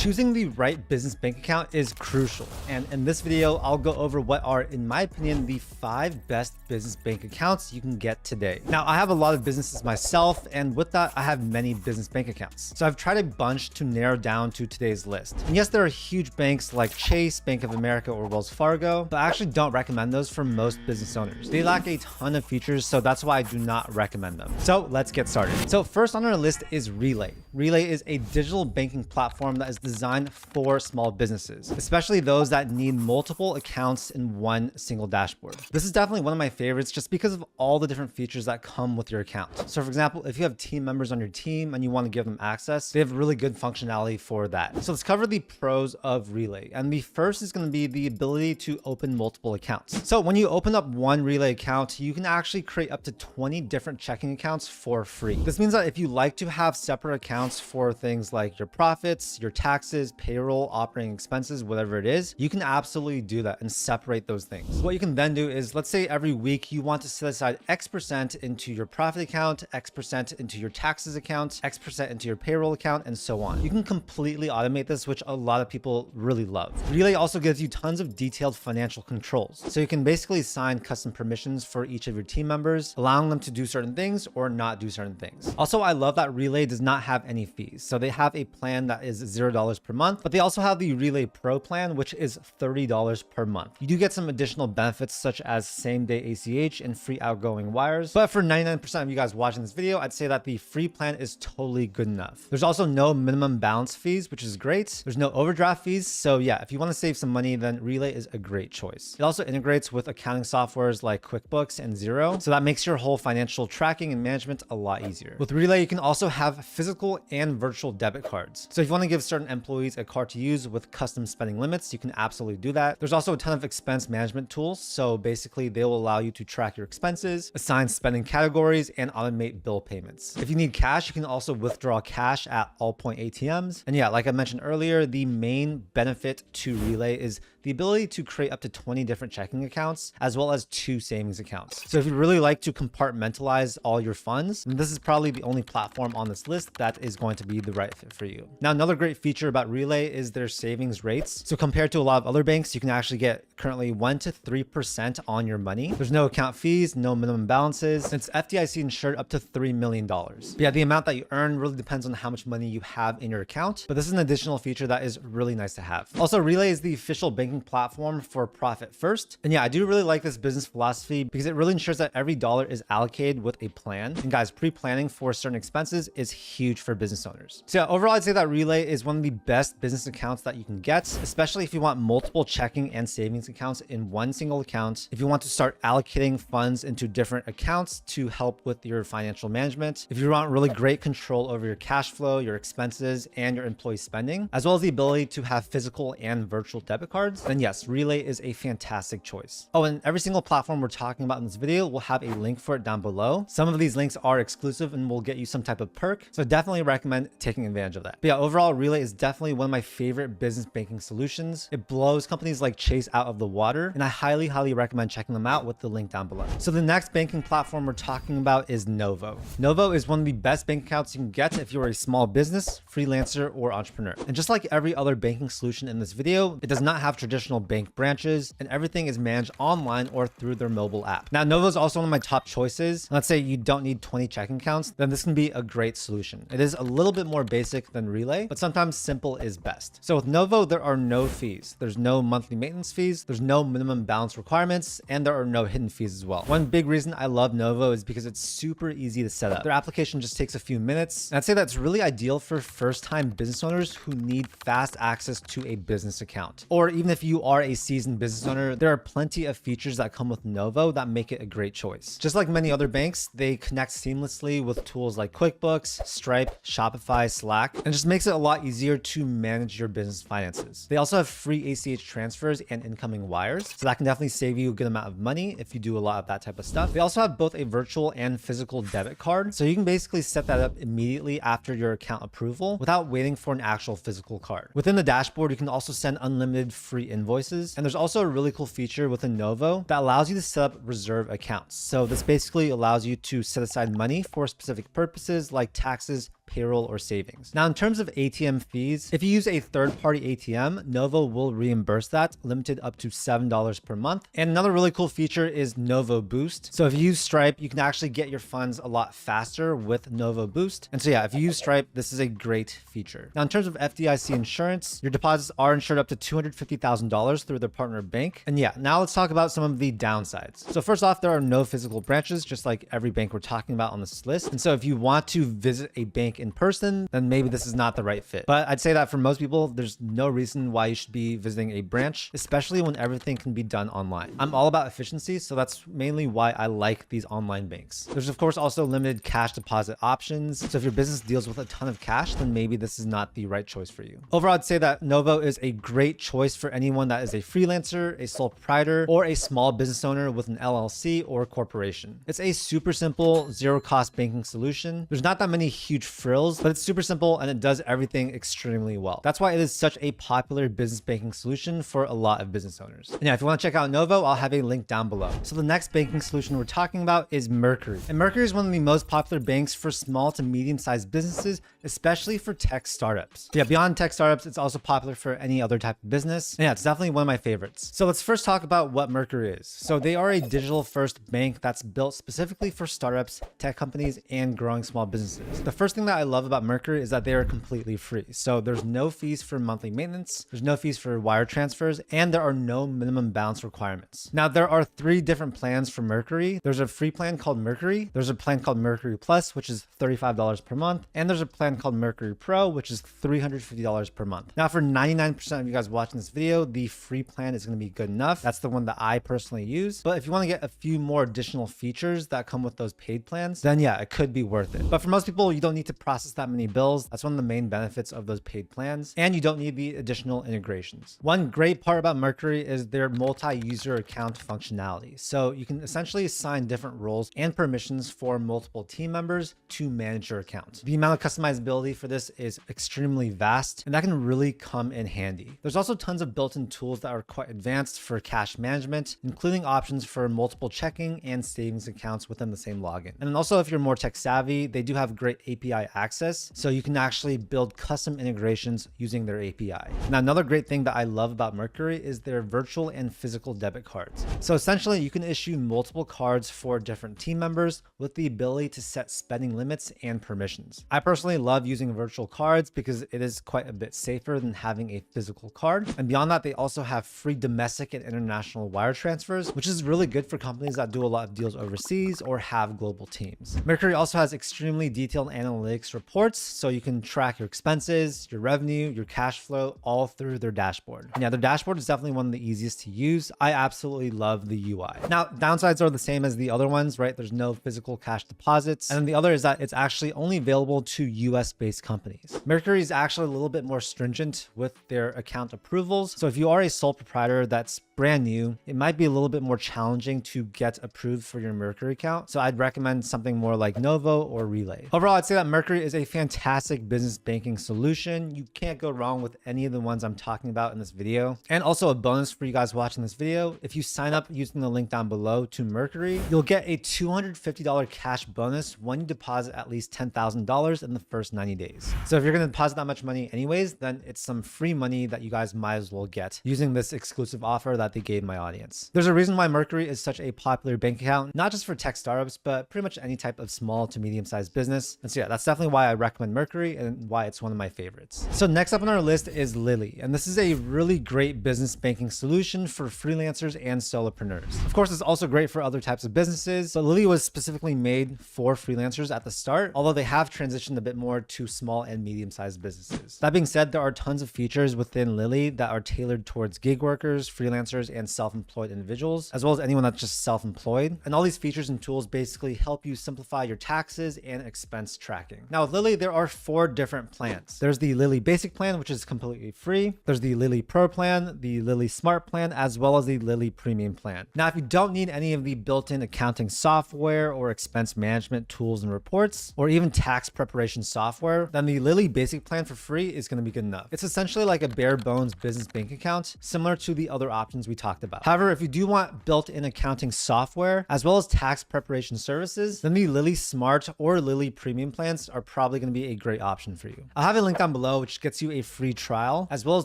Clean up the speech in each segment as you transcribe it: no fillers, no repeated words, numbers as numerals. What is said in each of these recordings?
Choosing the right business bank account is crucial, and in this video, I'll go over what are, in my opinion, the 5 best business bank accounts you can get today. Now, I have a lot of businesses myself, and with that, I have many business bank accounts. So I've tried a bunch to narrow down to today's list. And yes, there are huge banks like Chase, Bank of America, or Wells Fargo, but I actually don't recommend those for most business owners. They lack a ton of features, so that's why I do not recommend them. So let's get started. So first on our list is Relay. Relay is a digital banking platform that is designed for small businesses, especially those that need multiple accounts in one single dashboard. This is definitely one of my favorites just because of all the different features that come with your account. So for example, if you have team members on your team and you want to give them access, they have really good functionality for that. So let's cover the pros of Relay. And the first is going to be the ability to open multiple accounts. So when you open up one Relay account, you can actually create up to 20 different checking accounts for free. This means that if you like to have separate accounts for things like your profits, your taxes, payroll, operating expenses, whatever it is, you can absolutely do that and separate those things. What you can then do is, let's say every week you want to set aside X% into your profit account, X% into your taxes account, X% into your payroll account, and so on. You can completely automate this, which a lot of people really love. Relay also gives you tons of detailed financial controls. So you can basically assign custom permissions for each of your team members, allowing them to do certain things or not do certain things. Also, I love that Relay does not have any fees. So they have a plan that is $0 per month, but they also have the Relay Pro plan, which is $30 per month. You do get some additional benefits such as same-day ACH and free outgoing wires. But for 99% of you guys watching this video, I'd say that the free plan is totally good enough. There's also no minimum balance fees, which is great. There's no overdraft fees. So yeah, if you want to save some money, then Relay is a great choice. It also integrates with accounting softwares like QuickBooks and Xero. So that makes your whole financial tracking and management a lot easier. With Relay, you can also have physical and virtual debit cards. So if you want to give certain employees a card to use with custom spending limits, you can absolutely do that. There's also a ton of expense management tools. So basically they will allow you to track your expenses, assign spending categories, and automate bill payments. If you need cash, you can also withdraw cash at all point ATMs. And yeah, like I mentioned earlier, the main benefit to Relay is the ability to create up to 20 different checking accounts, as well as 2 savings accounts. So if you really like to compartmentalize all your funds, then this is probably the only platform on this list that is going to be the right fit for you. Now, another great feature about Relay is their savings rates. So compared to a lot of other banks, you can actually get currently 1 to 3% on your money. There's no account fees, no minimum balances, and it's FDIC insured up to $3 million. But yeah, the amount that you earn really depends on how much money you have in your account, but this is an additional feature that is really nice to have. Also, Relay is the official banking platform for profit first. And yeah, I do really like this business philosophy because it really ensures that every dollar is allocated with a plan. And guys, pre-planning for certain expenses is huge for business owners. So yeah, overall, I'd say that Relay is one of the best business accounts that you can get, especially if you want multiple checking and savings accounts in one single account. If you want to start allocating funds into different accounts to help with your financial management, if you want really great control over your cash flow, your expenses, and your employee spending, as well as the ability to have physical and virtual debit cards, then yes, Relay is a fantastic choice. Oh, and every single platform we're talking about in this video will have a link for it down below. Some of these links are exclusive and will get you some type of perk, so definitely recommend taking advantage of that. But yeah, overall, Relay is definitely one of my favorite business banking solutions. It blows companies like Chase out of the water, and I highly recommend checking them out with the link down below. So the next banking platform we're talking about is Novo. Novo is one of the best bank accounts you can get if you're a small business, freelancer, or entrepreneur. And just like every other banking solution in this video, it does not have traditional bank branches, and everything is managed online or through their mobile app. Now, Novo is also one of my top choices. Let's say you don't need 20 checking accounts, then this can be a great solution. It is a little bit more basic than Relay, but sometimes simple is best. So with Novo, there are no fees. There's no monthly maintenance fees. There's no minimum balance requirements, and there are no hidden fees as well. One big reason I love Novo is because it's super easy to set up. Their application just takes a few minutes. And I'd say that's really ideal for first-time business owners who need fast access to a business account. Or even if you are a seasoned business owner, there are plenty of features that come with Novo that make it a great choice. Just like many other banks, they connect seamlessly with tools like QuickBooks, Stripe, Shopify, Slack, and just makes it a lot easier to manage your business finances. They also have free ACH transfers and incoming wires, so that can definitely save you a good amount of money if you do a lot of that type of stuff. They also have both a virtual and physical debit card, so you can basically set that up immediately after your account approval without waiting for an actual physical card. Within the dashboard, you can also send unlimited free invoices, and there's also a really cool feature within Novo that allows you to set up reserve accounts. So this basically allows you to set aside money for specific purposes like taxes, payroll, or savings. Now, in terms of ATM fees, if you use a third-party ATM, Novo will reimburse that, limited up to $7 per month. And another really cool feature is Novo Boost. So if you use Stripe, you can actually get your funds a lot faster with Novo Boost. And so yeah, if you use Stripe, this is a great feature. Now, in terms of FDIC insurance, your deposits are insured up to $250,000 through their partner bank. And yeah, now let's talk about some of the downsides. So first off, there are no physical branches, just like every bank we're talking about on this list. And so if you want to visit a bank in person, then maybe this is not the right fit. But I'd say that for most people, there's no reason why you should be visiting a branch, especially when everything can be done online. I'm all about efficiency, so that's mainly why I like these online banks. There's of course also limited cash deposit options. So if your business deals with a ton of cash, then maybe this is not the right choice for you. Overall, I'd say that Novo is a great choice for anyone that is a freelancer, a sole proprietor, or a small business owner with an LLC or corporation. It's a super simple, zero-cost banking solution. There's not that many huge frills, but it's super simple and it does everything extremely well. That's why it is such a popular business banking solution for a lot of business owners. And yeah, if you want to check out Novo, I'll have a link down below. So the next banking solution we're talking about is Mercury. And Mercury is one of the most popular banks for small to medium-sized businesses, especially for tech startups. Yeah, beyond tech startups, it's also popular for any other type of business. And yeah, it's definitely one of my favorites. So let's first talk about what Mercury is. So they are a digital-first bank that's built specifically for startups, tech companies, and growing small businesses. The first thing that I love about Mercury is that they are completely free. So there's no fees for monthly maintenance, there's no fees for wire transfers, and there are no minimum balance requirements. Now, there are 3 different plans for Mercury. There's a free plan called Mercury, there's a plan called Mercury Plus, which is $35 per month, and there's a plan called Mercury Pro, which is $350 per month. Now, for 99% of you guys watching this video, the free plan is going to be good enough. That's the one that I personally use. But if you want to get a few more additional features that come with those paid plans, then yeah, it could be worth it. But for most people, you don't need to process that many bills. That's one of the main benefits of those paid plans. And you don't need the additional integrations. One great part about Mercury is their multi-user account functionality. So you can essentially assign different roles and permissions for multiple team members to manage your account. The amount of customizability for this is extremely vast, and that can really come in handy. There's also tons of built-in tools that are quite advanced for cash management, including options for multiple checking and savings accounts within the same login. And then also, if you're more tech savvy, they do have great API access, so you can actually build custom integrations using their API. Now, another great thing that I love about Mercury is their virtual and physical debit cards. So essentially, you can issue multiple cards for different team members with the ability to set spending limits and permissions. I personally love using virtual cards because it is quite a bit safer than having a physical card. And beyond that, they also have free domestic and international wire transfers, which is really good for companies that do a lot of deals overseas or have global teams. Mercury also has extremely detailed analytics reports, so you can track your expenses, your revenue, your cash flow, all through their dashboard. And yeah, their dashboard is definitely one of the easiest to use. I absolutely love the UI. Now, downsides are the same as the other ones, right? There's no physical cash deposits. And then the other is that it's actually only available to US-based companies. Mercury is actually a little bit more stringent with their account approvals. So if you are a sole proprietor that's brand new, it might be a little bit more challenging to get approved for your Mercury account. So I'd recommend something more like Novo or Relay. Overall, I'd say that Mercury is a fantastic business banking solution. You can't go wrong with any of the ones I'm talking about in this video. And also a bonus for you guys watching this video, if you sign up using the link down below to Mercury, you'll get a $250 cash bonus when you deposit at least $10,000 in the first 90 days. So if you're going to deposit that much money anyways, then it's some free money that you guys might as well get using this exclusive offer that they gave my audience. There's a reason why Mercury is such a popular bank account, not just for tech startups, but pretty much any type of small to medium-sized business. And so yeah, that's definitely why I recommend Mercury and why it's one of my favorites. So next up on our list is Lili. And this is a really great business banking solution for freelancers and solopreneurs. Of course, it's also great for other types of businesses, but Lili was specifically made for freelancers at the start, although they have transitioned a bit more to small and medium-sized businesses. That being said, there are tons of features within Lili that are tailored towards gig workers, freelancers, and self-employed individuals, as well as anyone that's just self-employed. And all these features and tools basically help you simplify your taxes and expense tracking. Now with Lili, there are 4 different plans. There's the Lili Basic plan, which is completely free. There's the Lili Pro plan, the Lili Smart plan, as well as the Lili Premium plan. Now, if you don't need any of the built-in accounting software or expense management tools and reports, or even tax preparation software, then the Lili Basic plan for free is going to be good enough. It's essentially like a bare bones business bank account, similar to the other options we talked about. However, if you do want built-in accounting software as well as tax preparation services, then the Lili Smart or Lili Premium plans are probably going to be a great option for you. I'll have a link down below which gets you a free trial as well as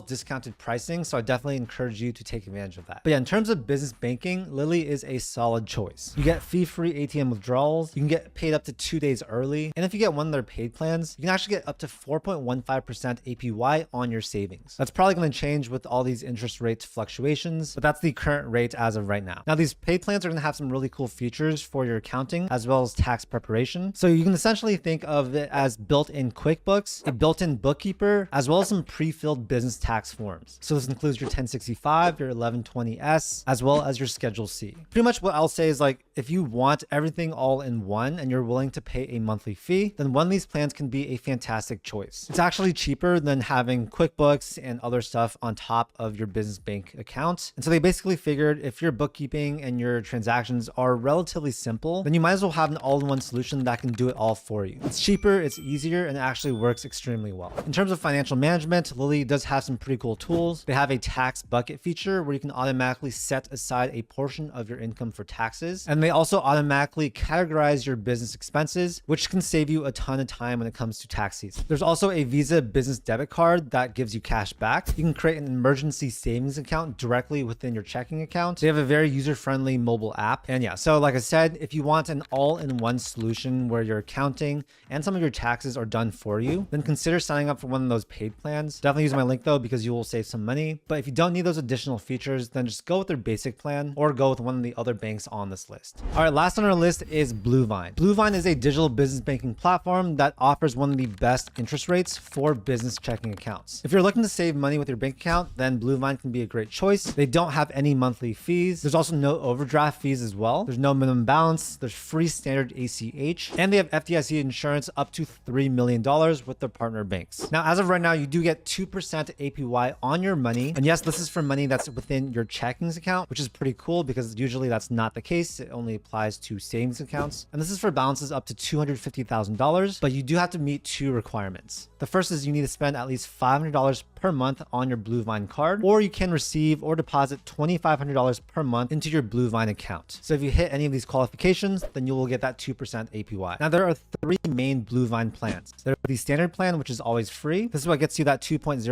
discounted pricing, so I definitely encourage you to take advantage of that. But yeah, in terms of business banking, Lili is a solid choice. You get fee-free ATM withdrawals, you can get paid up to 2 days early, and if you get one of their paid plans, you can actually get up to 4.15% APY on your savings. That's probably going to change with all these interest rate fluctuations, but that's the current rate as of right now. Now, these paid plans are going to have some really cool features for your accounting as well as tax preparation. So you can essentially think of it as built-in QuickBooks, a built-in bookkeeper, as well as some pre-filled business tax forms. So this includes your 1065, your 1120S, as well as your Schedule C. Pretty much what I'll say is, like, if you want everything all in one and you're willing to pay a monthly fee, then one of these plans can be a fantastic choice. It's actually cheaper than having QuickBooks and other stuff on top of your business bank account. And so they basically figured if your bookkeeping and your transactions are relatively simple, then you might as well have an all-in-one solution that can do it all for you. It's cheaper, it's easier, and it actually works extremely well. In terms of financial management, Lili does have some pretty cool tools. They have a tax bucket feature where you can automatically set aside a portion of your income for taxes. And they also automatically categorize your business expenses, which can save you a ton of time when it comes to tax season. There's also a Visa business debit card that gives you cash back. You can create an emergency savings account directly within your checking account. They have a very user-friendly mobile app. And yeah, so like I said, if you want an all-in-one solution where your accounting and some of your taxes are done for you, then consider signing up for one of those paid plans. Definitely use my link though, because you will save some money. But if you don't need those additional features, then just go with their basic plan or go with one of the other banks on this list. All right, last on our list is Bluevine. Bluevine is a digital business banking platform that offers one of the best interest rates for business checking accounts. If you're looking to save money with your bank account, then Bluevine can be a great choice. They don't have any monthly fees. There's also no overdraft fees as well. There's no minimum balance. There's free standard ACH, and they have FDIC insurance up to $3 million with their partner banks. Now, as of right now, you do get 2% APY on your money. And yes, this is for money that's within your checkings account, which is pretty cool because usually that's not the case. It only applies to savings accounts. And this is for balances up to $250,000, but you do have to meet 2 requirements. The first is you need to spend at least $500 per month on your Bluevine card, or you can receive or deposit $2,500 per month into your Bluevine account. So if you hit any of these qualifications, then you will get that 2% APY. Now, there are 3 main Bluevine plans. There's the standard plan, which is always free. This is what gets you that 2.0%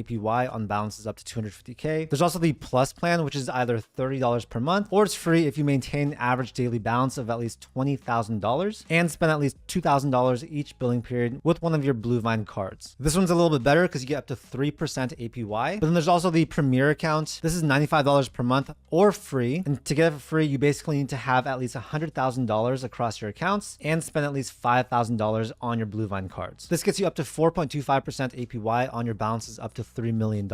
APY on balances up to $250K. There's also the plus plan, which is either $30 per month, or it's free if you maintain an average daily balance of at least $20,000 and spend at least $2,000 each billing period with one of your Bluevine cards. This one's a little bit better because you get up to 3% APY. But then there's also the Premier account. This is $95 per month or free. And to get it for free, you basically need to have at least $100,000 across your accounts and spend at least $5,000 on your Bluevine cards. This gets you up to 4.25% APY on your balances up to $3 million,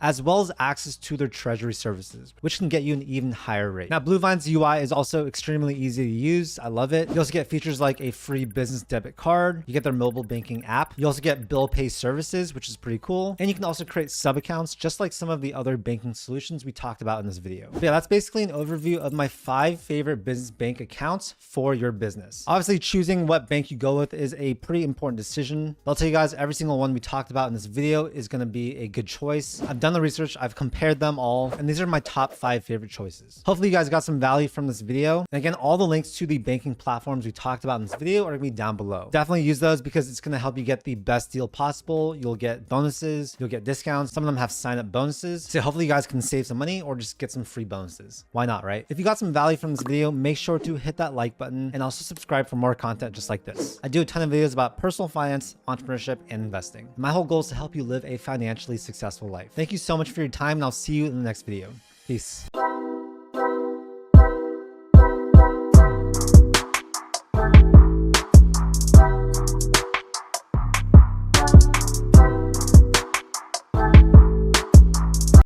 as well as access to their treasury services, which can get you an even higher rate. Now, Bluevine's UI is also extremely easy to use. I love it. You also get features like a free business debit card. You get their mobile banking app. You also get bill pay services, which is pretty cool. And you can also create sub accounts, just like some of the other banking solutions we talked about in this video. But yeah, that's basically an overview of my 5 favorite business bank accounts for your business. Obviously, choosing what bank you go with is a pretty important decision. I'll tell you guys, every single one we talked about in this video is going to be a good choice. I've done the research, I've compared them all, and these are my top 5 favorite choices. Hopefully you guys got some value from this video. And again, all the links to the banking platforms we talked about in this video are going to be down below. Definitely use those because it's going to help you get the best deal possible. You'll get bonuses, you'll get discounts. Some of them have sign-up bonuses. So hopefully you guys can save some money or just get some free bonuses. Why not, right? If you got some value from this video, make sure to hit that like button and also subscribe for more content just like this. I do a ton of videos about personal finance, entrepreneurship, and investing. My whole goal is to help you live a financially successful life. Thank you so much for your time, and I'll see you in the next video. Peace.